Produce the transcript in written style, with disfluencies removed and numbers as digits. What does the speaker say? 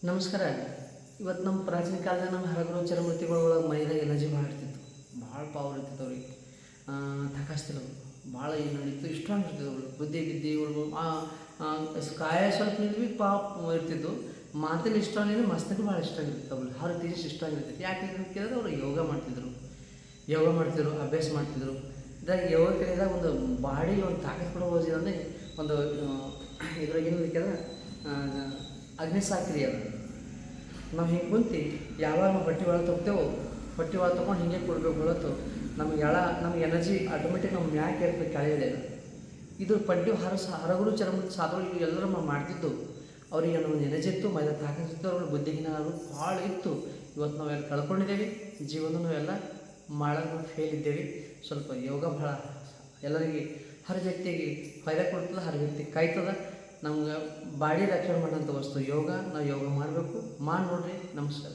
ನಮಸ್ಕಾರ. ಇವತ್ತು ನಮ್ಮ ಪ್ರಾಚೀನ ಕಾಲದಾಗ ನಮ್ಮ ಹರಗುರು ಚರಮೂರ್ತಿಗಳ ಒಳಗೆ ಮೈದಾಗ ಎನರ್ಜಿ ಭಾಳ ಇರ್ತಿತ್ತು. ಭಾಳ ಪವರ್ ಇರ್ತಿತ್ತು ಅವ್ರಿಗೆ. ತಕಾಸ್ತಿಲ್ಲ ಅವರು ಭಾಳ ಏನು ನಡೀತು ಸ್ಟ್ರಾಂಗ್ ಇರ್ತಿತ್ತು ಅವರು. ಬುದ್ಧಿ ಗಿದ್ದಿ ಇವರು ಕಾಯ ಸ್ವಲ್ಪ ನಿಲ್ವಿ ಪಾಪ ಇರ್ತಿದ್ದು. ಮಾತಿನ ಇಷ್ಟ ಮಸ್ತಕ್ಕೆ ಭಾಳ ಇಷ್ಟ ಆಗಿರ್ತಿತ್ತು ಅವ್ರಿಗೆ. ಹರ ತೇಜಸ್ ಇಷ್ಟ ಆಗಿರ್ತೈತಿ. ಯಾಕೆ ಕೇಳಿದ್ರೆ ಅವರು ಯೋಗ ಮಾಡ್ತಿದ್ರು, ಅಭ್ಯಾಸ ಮಾಡ್ತಿದ್ರು. ಇದಾಗ ಯೋಗ ಕಲಿದಾಗ ಒಂದು ಬಾಡಿಗೆ ಒಂದು ತಾಕತ್ ಕೊಡೋ ಅಂದರೆ ಒಂದು ಇದ್ರಾಗ ಏನು ಬೇಕಂದ್ರೆ ಅಗ್ನಿಸಾಕ್ರಿಯ ಅದು. ನಾವು ಹಿಂಗೆ ಕುಂತು ಯಾವಾಗ ನಾವು ಬಟ್ಟೆ ಒಳಗೆ ತೊಗ್ತೇವೋ ಬಟ್ಟೆ ಒಳಗೆ ತೊಗೊಂಡು ಹಿಂಗೆ ಕೊಡಬೇಕು ಹೊರತು ನಮ್ಗೆ ನಮ್ಗೆ ಎನರ್ಜಿ ಆಟೋಮೆಟಿಕ್ ನಮ್ಮ ಮ್ಯಾಕೆ ಇರ್ತದೆ ಕೆಳಗಡೆ. ಇದು ಪಡ್ಡಿ ಹರಗುರು ಚರಮೂರ್ತಿ ಸಾಧುಗಳು ಎಲ್ಲರೂ ಮಾಡ್ತಿದ್ದು. ಅವರಿಗೆ ಒಂದು ಎನರ್ಜಿ ಇತ್ತು, ಮೈದ ತಾಕತ್ತಿತ್ತು, ಅವ್ರ ಬುದ್ಧಿಗಿನ ಭಾಳ ಇತ್ತು. ಇವತ್ತು ನಾವೆಲ್ಲ ಕಳ್ಕೊಂಡಿದ್ದೇವೆ. ಜೀವನ ನಾವೆಲ್ಲ ಮಾಡೋದು ಫೇಲ್ ಇದ್ದೇವೆ. ಸ್ವಲ್ಪ ಯೋಗ ಭಾಳ ಎಲ್ಲರಿಗೆ ಹರ ವ್ಯಕ್ತಿಗೆ ಫಾಯ್ದೆ ಕೊಡ್ತದೆ, ಹರ ವ್ಯಕ್ತಿಗೆ ಕಾಯ್ತದೆ. ನಮ್ಗೆ ಬಾಡಿ ರಕ್ಷಣೆ ಮಾಡೋಂಥ ವಸ್ತು ಯೋಗ. ನಾವು ಯೋಗ ಮಾಡಬೇಕು, ಮಾಡಿ ನೋಡ್ರಿ. ನಮಸ್ಕಾರ.